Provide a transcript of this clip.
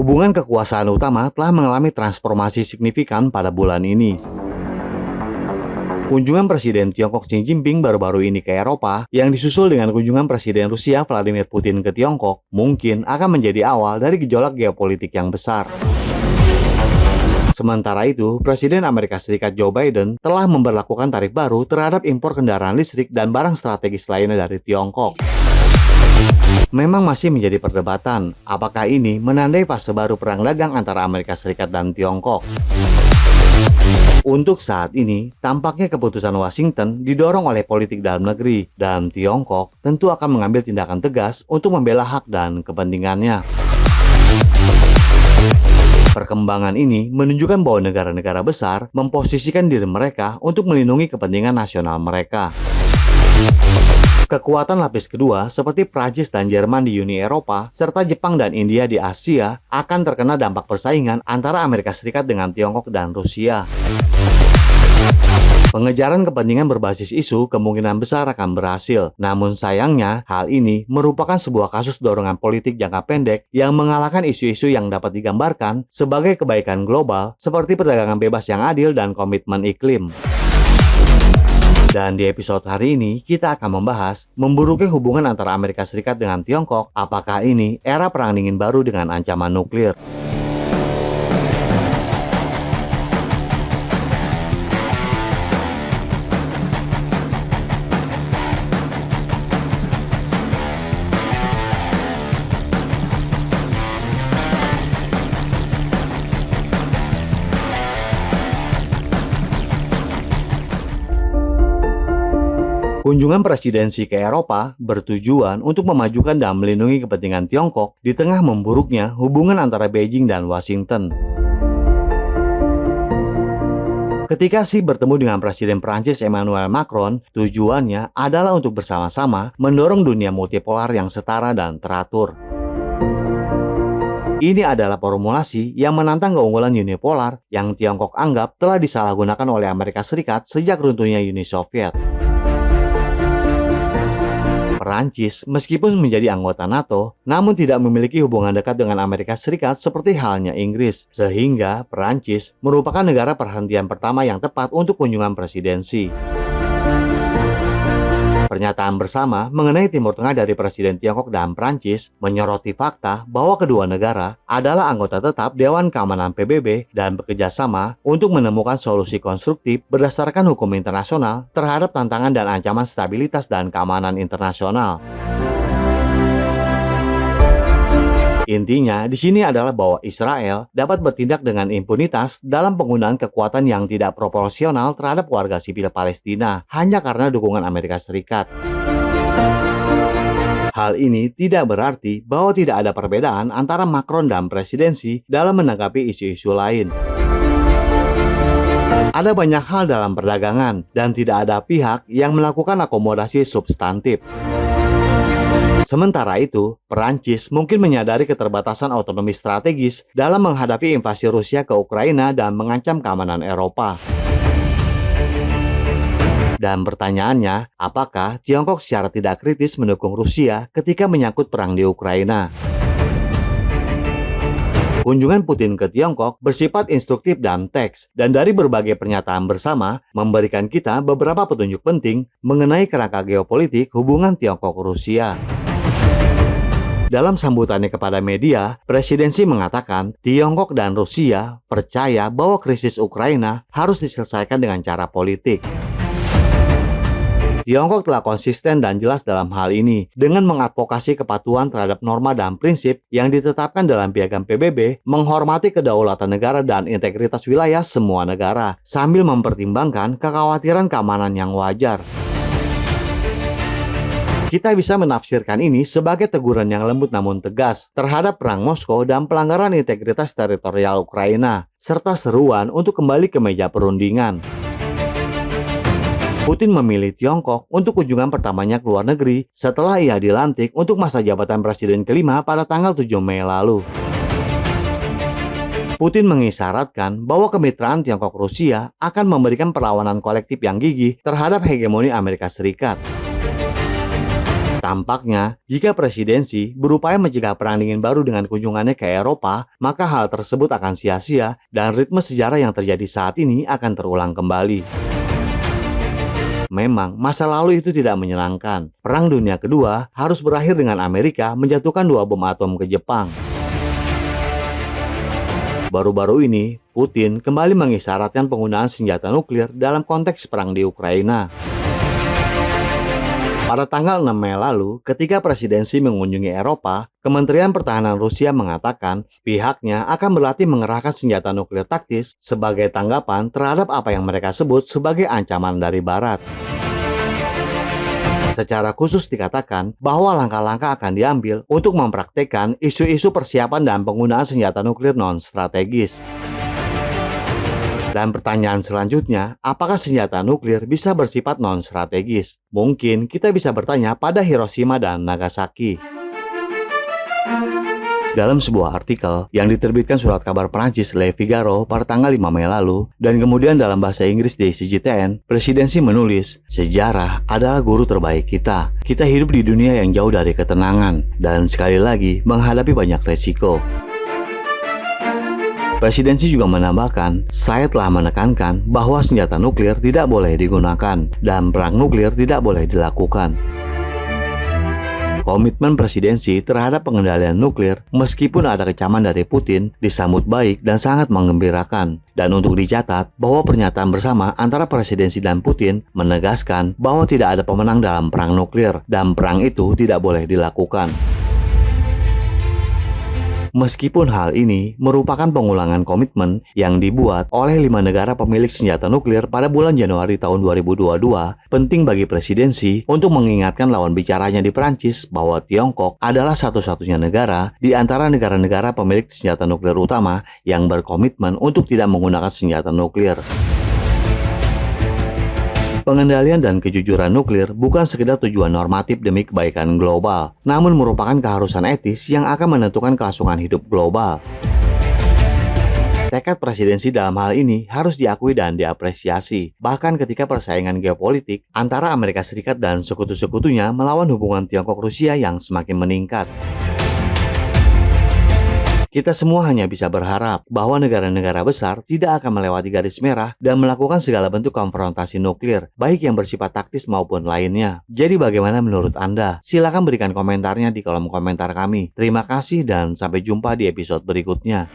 hubungan kekuasaan utama telah mengalami transformasi signifikan pada bulan ini. Kunjungan Presiden Tiongkok Xi Jinping baru-baru ini ke Eropa, yang disusul dengan kunjungan Presiden Rusia Vladimir Putin ke Tiongkok, mungkin akan menjadi awal dari gejolak geopolitik yang besar. Sementara itu, Presiden Amerika Serikat Joe Biden telah memberlakukan tarif baru terhadap impor kendaraan listrik dan barang strategis lainnya dari Tiongkok. Memang masih menjadi perdebatan, apakah ini menandai fase baru perang dagang antara Amerika Serikat dan Tiongkok. Untuk saat ini, tampaknya keputusan Washington didorong oleh politik dalam negeri, dan Tiongkok tentu akan mengambil tindakan tegas untuk membela hak dan kepentingannya. Perkembangan ini menunjukkan bahwa negara-negara besar memposisikan diri mereka untuk melindungi kepentingan nasional mereka. Kekuatan lapis kedua seperti Prancis dan Jerman di Uni Eropa, serta Jepang dan India di Asia akan terkena dampak persaingan antara Amerika Serikat dengan Tiongkok dan Rusia. Pengejaran kepentingan berbasis isu kemungkinan besar akan berhasil. Namun sayangnya, hal ini merupakan sebuah kasus dorongan politik jangka pendek yang mengalahkan isu-isu yang dapat digambarkan sebagai kebaikan global seperti perdagangan bebas yang adil dan komitmen iklim. Dan di episode hari ini, kita akan membahas memburuknya hubungan antara Amerika Serikat dengan Tiongkok. Apakah ini era perang dingin baru dengan ancaman nuklir? Kunjungan presidensi ke Eropa bertujuan untuk memajukan dan melindungi kepentingan Tiongkok di tengah memburuknya hubungan antara Beijing dan Washington. Ketika Xi bertemu dengan Presiden Prancis Emmanuel Macron, tujuannya adalah untuk bersama-sama mendorong dunia multipolar yang setara dan teratur. Ini adalah formulasi yang menantang keunggulan unipolar yang Tiongkok anggap telah disalahgunakan oleh Amerika Serikat sejak runtuhnya Uni Soviet. Perancis, meskipun menjadi anggota NATO, namun tidak memiliki hubungan dekat dengan Amerika Serikat seperti halnya Inggris, sehingga Perancis merupakan negara perhentian pertama yang tepat untuk kunjungan presidensi. Pernyataan bersama mengenai Timur Tengah dari Presiden Tiongkok dan Prancis menyoroti fakta bahwa kedua negara adalah anggota tetap Dewan Keamanan PBB dan bekerja sama untuk menemukan solusi konstruktif berdasarkan hukum internasional terhadap tantangan dan ancaman stabilitas dan keamanan internasional. Intinya di sini adalah bahwa Israel dapat bertindak dengan impunitas dalam penggunaan kekuatan yang tidak proporsional terhadap warga sipil Palestina hanya karena dukungan Amerika Serikat. Hal ini tidak berarti bahwa tidak ada perbedaan antara Macron dan presidensi dalam menanggapi isu-isu lain. Ada banyak hal dalam perdagangan dan tidak ada pihak yang melakukan akomodasi substantif. Sementara itu, Perancis mungkin menyadari keterbatasan otonomi strategis dalam menghadapi invasi Rusia ke Ukraina dan mengancam keamanan Eropa. Dan pertanyaannya, apakah Tiongkok secara tidak kritis mendukung Rusia ketika menyangkut perang di Ukraina? Kunjungan Putin ke Tiongkok bersifat instruktif dan teks, dan dari berbagai pernyataan bersama memberikan kita beberapa petunjuk penting mengenai kerangka geopolitik hubungan Tiongkok-Rusia. Dalam sambutannya kepada media, presidensi mengatakan Tiongkok dan Rusia percaya bahwa krisis Ukraina harus diselesaikan dengan cara politik. Tiongkok telah konsisten dan jelas dalam hal ini dengan mengadvokasi kepatuhan terhadap norma dan prinsip yang ditetapkan dalam Piagam PBB, menghormati kedaulatan negara dan integritas wilayah semua negara, sambil mempertimbangkan kekhawatiran keamanan yang wajar. Kita bisa menafsirkan ini sebagai teguran yang lembut namun tegas terhadap perang Moskow dan pelanggaran integritas teritorial Ukraina, serta seruan untuk kembali ke meja perundingan. Putin memilih Tiongkok untuk kunjungan pertamanya ke luar negeri setelah ia dilantik untuk masa jabatan presiden kelima pada tanggal 7 Mei lalu. Putin mengisyaratkan bahwa kemitraan Tiongkok-Rusia akan memberikan perlawanan kolektif yang gigih terhadap hegemoni Amerika Serikat. Tampaknya, jika presidensi berupaya mencegah perang dingin baru dengan kunjungannya ke Eropa, maka hal tersebut akan sia-sia dan ritme sejarah yang terjadi saat ini akan terulang kembali. Memang, masa lalu itu tidak menyenangkan. Perang Dunia Kedua harus berakhir dengan Amerika menjatuhkan 2 bom atom ke Jepang. Baru-baru ini, Putin kembali mengisyaratkan penggunaan senjata nuklir dalam konteks perang di Ukraina. Pada tanggal 6 Mei lalu, ketika presidensi mengunjungi Eropa, Kementerian Pertahanan Rusia mengatakan pihaknya akan berlatih mengerahkan senjata nuklir taktis sebagai tanggapan terhadap apa yang mereka sebut sebagai ancaman dari Barat. Secara khusus dikatakan bahwa langkah-langkah akan diambil untuk mempraktekkan isu-isu persiapan dan penggunaan senjata nuklir non-strategis. Dan pertanyaan selanjutnya, apakah senjata nuklir bisa bersifat non-strategis? Mungkin kita bisa bertanya pada Hiroshima dan Nagasaki. Dalam sebuah artikel yang diterbitkan surat kabar Prancis Le Figaro pada tanggal 5 Mei lalu, dan kemudian dalam bahasa Inggris di CGTN, presidensi menulis, "Sejarah adalah guru terbaik kita. Kita hidup di dunia yang jauh dari ketenangan, dan sekali lagi menghadapi banyak resiko." Presidensi juga menambahkan, "Saya telah menekankan bahwa senjata nuklir tidak boleh digunakan dan perang nuklir tidak boleh dilakukan." Komitmen presidensi terhadap pengendalian nuklir, meskipun ada kecaman dari Putin, disambut baik dan sangat menggembirakan. Dan untuk dicatat bahwa pernyataan bersama antara presidensi dan Putin menegaskan bahwa tidak ada pemenang dalam perang nuklir dan perang itu tidak boleh dilakukan. Meskipun hal ini merupakan pengulangan komitmen yang dibuat oleh 5 negara pemilik senjata nuklir pada bulan Januari tahun 2022, penting bagi presidensi untuk mengingatkan lawan bicaranya di Prancis bahwa Tiongkok adalah satu-satunya negara di antara negara-negara pemilik senjata nuklir utama yang berkomitmen untuk tidak menggunakan senjata nuklir. Pengendalian dan kejujuran nuklir bukan sekedar tujuan normatif demi kebaikan global, namun merupakan keharusan etis yang akan menentukan kelangsungan hidup global. Tekad presidensi dalam hal ini harus diakui dan diapresiasi, bahkan ketika persaingan geopolitik antara Amerika Serikat dan sekutu-sekutunya melawan hubungan Tiongkok-Rusia yang semakin meningkat. Kita semua hanya bisa berharap bahwa negara-negara besar tidak akan melewati garis merah dan melakukan segala bentuk konfrontasi nuklir, baik yang bersifat taktis maupun lainnya. Jadi bagaimana menurut Anda? Silakan berikan komentarnya di kolom komentar kami. Terima kasih dan sampai jumpa di episode berikutnya.